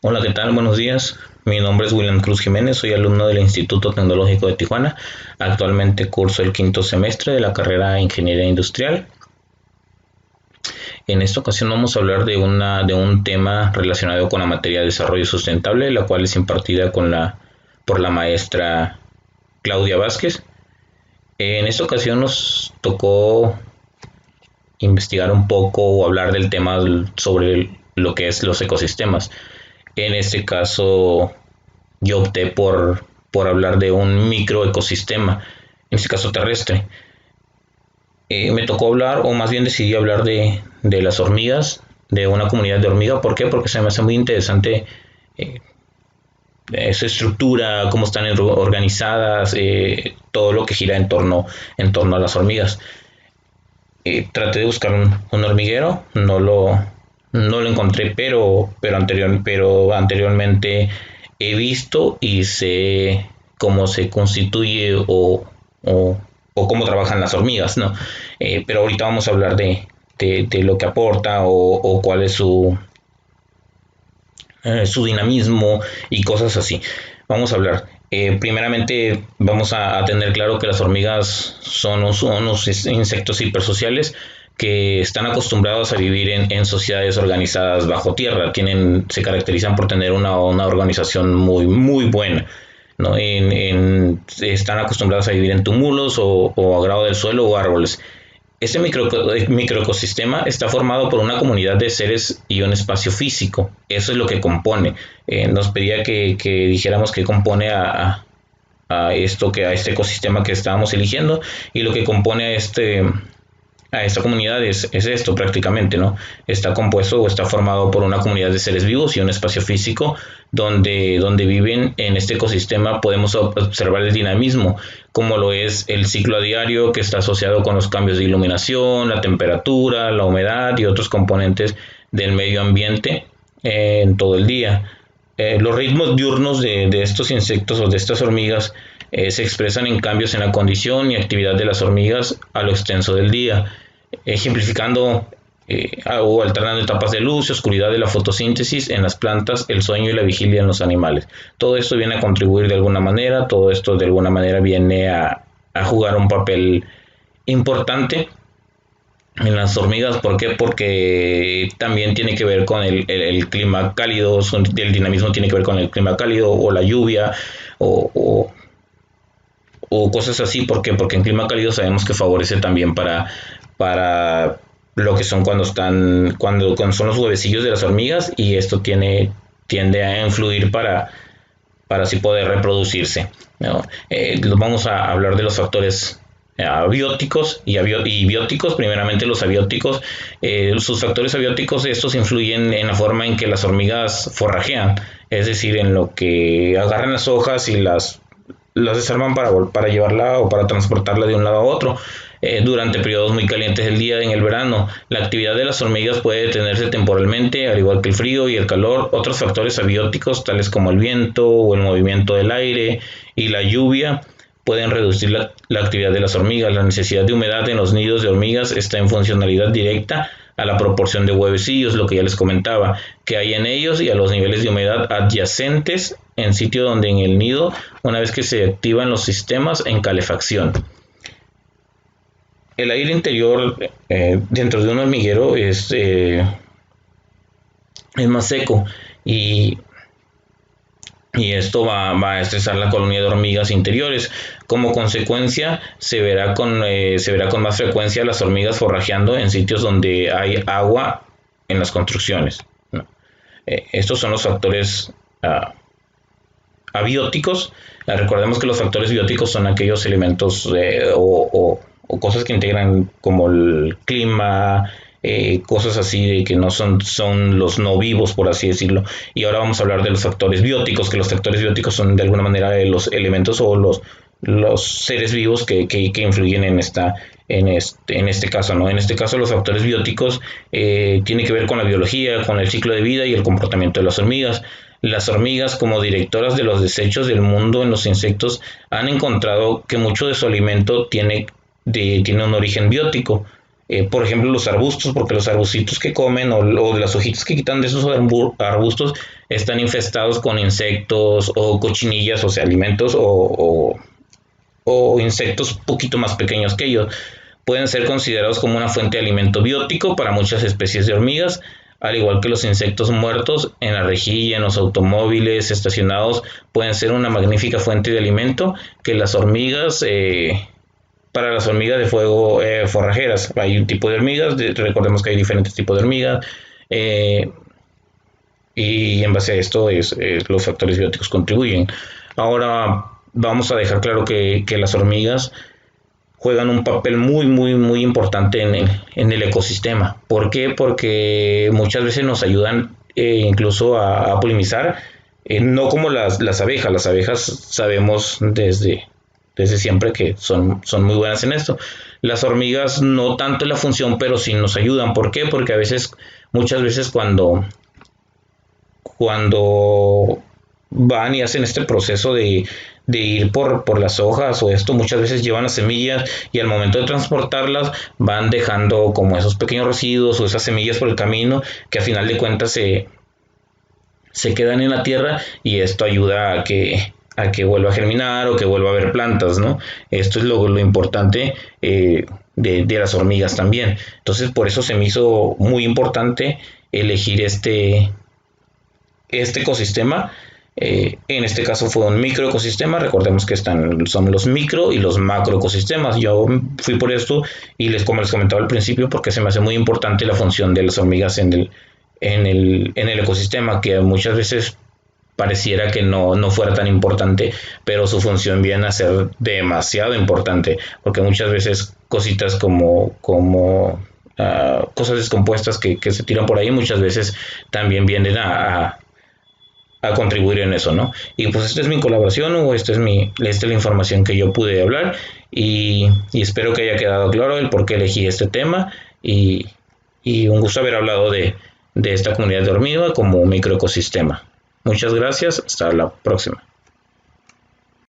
Hola, ¿qué tal? Buenos días. Mi nombre es William Cruz Jiménez, soy alumno del Instituto Tecnológico de Tijuana. Actualmente curso el quinto semestre de la carrera de Ingeniería Industrial. En esta ocasión vamos a hablar de un tema relacionado con la materia de desarrollo sustentable, la cual es impartida por la maestra Claudia Vázquez. En esta ocasión nos tocó investigar un poco o hablar del tema sobre lo que es los ecosistemas. En este caso, yo opté por hablar de un microecosistema, en este caso terrestre. Me tocó hablar, o más bien decidí hablar de las hormigas, de una comunidad de hormiga. ¿Por qué? Porque se me hace muy interesante eh, su estructura, cómo están organizadas, todo lo que gira en torno a las hormigas. Traté de buscar un hormiguero, no lo encontré, pero anteriormente he visto y sé cómo se constituye o cómo trabajan las hormigas, ¿no? Pero ahorita vamos a hablar de lo que aporta o cuál es su dinamismo y cosas así. Vamos a hablar. Primeramente vamos a tener claro que las hormigas son unos insectos hipersociales que están acostumbrados a vivir en sociedades organizadas bajo tierra. Se caracterizan por tener una organización muy buena. ¿No? Están acostumbrados a vivir en túmulos o a grado del suelo o árboles. Este microecosistema está formado por una comunidad de seres y un espacio físico. Eso es lo que compone. Nos pedía que dijéramos qué compone a a este ecosistema que estábamos eligiendo, y lo que compone a esta comunidad es esto prácticamente, ¿no? Está compuesto o está formado por una comunidad de seres vivos y un espacio físico donde viven en este ecosistema. Podemos observar el dinamismo, como lo es el ciclo a diario, que está asociado con los cambios de iluminación, la temperatura, la humedad y otros componentes del medio ambiente en todo el día. Los ritmos diurnos de estos insectos o de estas hormigas se expresan en cambios en la condición y actividad de las hormigas a lo extenso del día, ejemplificando o alternando etapas de luz y oscuridad de la fotosíntesis en las plantas, el sueño y la vigilia en los animales. Todo esto viene a contribuir de alguna manera, todo esto de alguna manera viene a jugar un papel importante en las hormigas. ¿Por qué? Porque también tiene que ver con el clima cálido, el dinamismo tiene que ver con el clima cálido o la lluvia o, o, o cosas así. ¿Por qué? Porque en clima cálido sabemos que favorece también para lo que son cuando son los huevecillos de las hormigas, y esto tiende a influir para así poder reproducirse, ¿no? Vamos a hablar de los factores abióticos y bióticos. Primeramente los abióticos. Sus factores abióticos, estos influyen en la forma en que las hormigas forrajean, es decir, en lo que agarran las hojas y las desarman para llevarla o para transportarla de un lado a otro. Durante periodos muy calientes del día en el verano, la actividad de las hormigas puede detenerse temporalmente, al igual que el frío y el calor. Otros factores abióticos, tales como el viento o el movimiento del aire y la lluvia, pueden reducir la actividad de las hormigas. La necesidad de humedad en los nidos de hormigas está en funcionalidad directa a la proporción de huevecillos, lo que ya les comentaba, que hay en ellos, y a los niveles de humedad adyacentes en sitio donde en el nido, una vez que se activan los sistemas en calefacción. El aire interior dentro de un hormiguero es más seco, y, y esto va a estresar la colonia de hormigas interiores. Como consecuencia, se verá con más frecuencia las hormigas forrajeando en sitios donde hay agua en las construcciones, ¿no? Estos son los factores abióticos. Recordemos que los factores bióticos son aquellos elementos o cosas que integran, como el clima, cosas así de que no son los no vivos, por así decirlo. Y ahora vamos a hablar de los factores bióticos, que los factores bióticos son de alguna manera los elementos o los seres vivos que influyen en este caso, ¿no? En este caso, los factores bióticos tienen que ver con la biología, con el ciclo de vida y el comportamiento de las hormigas. Las hormigas, como directoras de los desechos del mundo en los insectos, han encontrado que mucho de su alimento tiene un origen biótico. Por ejemplo, los arbustos, porque los arbustitos que comen o las hojitas que quitan de esos arbustos están infestados con insectos o cochinillas, o sea, alimentos o insectos un poquito más pequeños que ellos. Pueden ser considerados como una fuente de alimento biótico para muchas especies de hormigas, al igual que los insectos muertos en la rejilla, en los automóviles estacionados, pueden ser una magnífica fuente de alimento que las hormigas, para las hormigas de fuego forrajeras. Hay un tipo de hormigas, recordemos que hay diferentes tipos de hormigas, y en base a esto los factores bióticos contribuyen. Ahora vamos a dejar claro que las hormigas juegan un papel muy importante en el ecosistema. ¿Por qué? Porque muchas veces nos ayudan incluso a polinizar, no como las abejas. Las abejas sabemos desde siempre que son muy buenas en esto. Las hormigas no tanto en la función, pero sí nos ayudan. ¿Por qué? Porque muchas veces cuando van y hacen este proceso de ir por las hojas o esto, muchas veces llevan las semillas y al momento de transportarlas van dejando como esos pequeños residuos o esas semillas por el camino que a final de cuentas se quedan en la tierra, y esto ayuda a que vuelva a germinar o que vuelva a haber plantas, ¿no? Esto es lo importante de las hormigas también. Entonces por eso se me hizo muy importante elegir este ecosistema. En este caso fue un microecosistema. Recordemos que son los micro y los macroecosistemas. Yo fui por esto y como les comentaba al principio, porque se me hace muy importante la función de las hormigas en el ecosistema, que muchas veces pareciera que no fuera tan importante, pero su función viene a ser demasiado importante, porque muchas veces cositas como cosas descompuestas que se tiran por ahí, muchas veces también vienen a contribuir en eso, ¿no? Y pues esta es mi colaboración, o esta es la información que yo pude hablar, y espero que haya quedado claro el por qué elegí este tema, y un gusto haber hablado de esta comunidad de hormiga como microecosistema. Muchas gracias, hasta la próxima.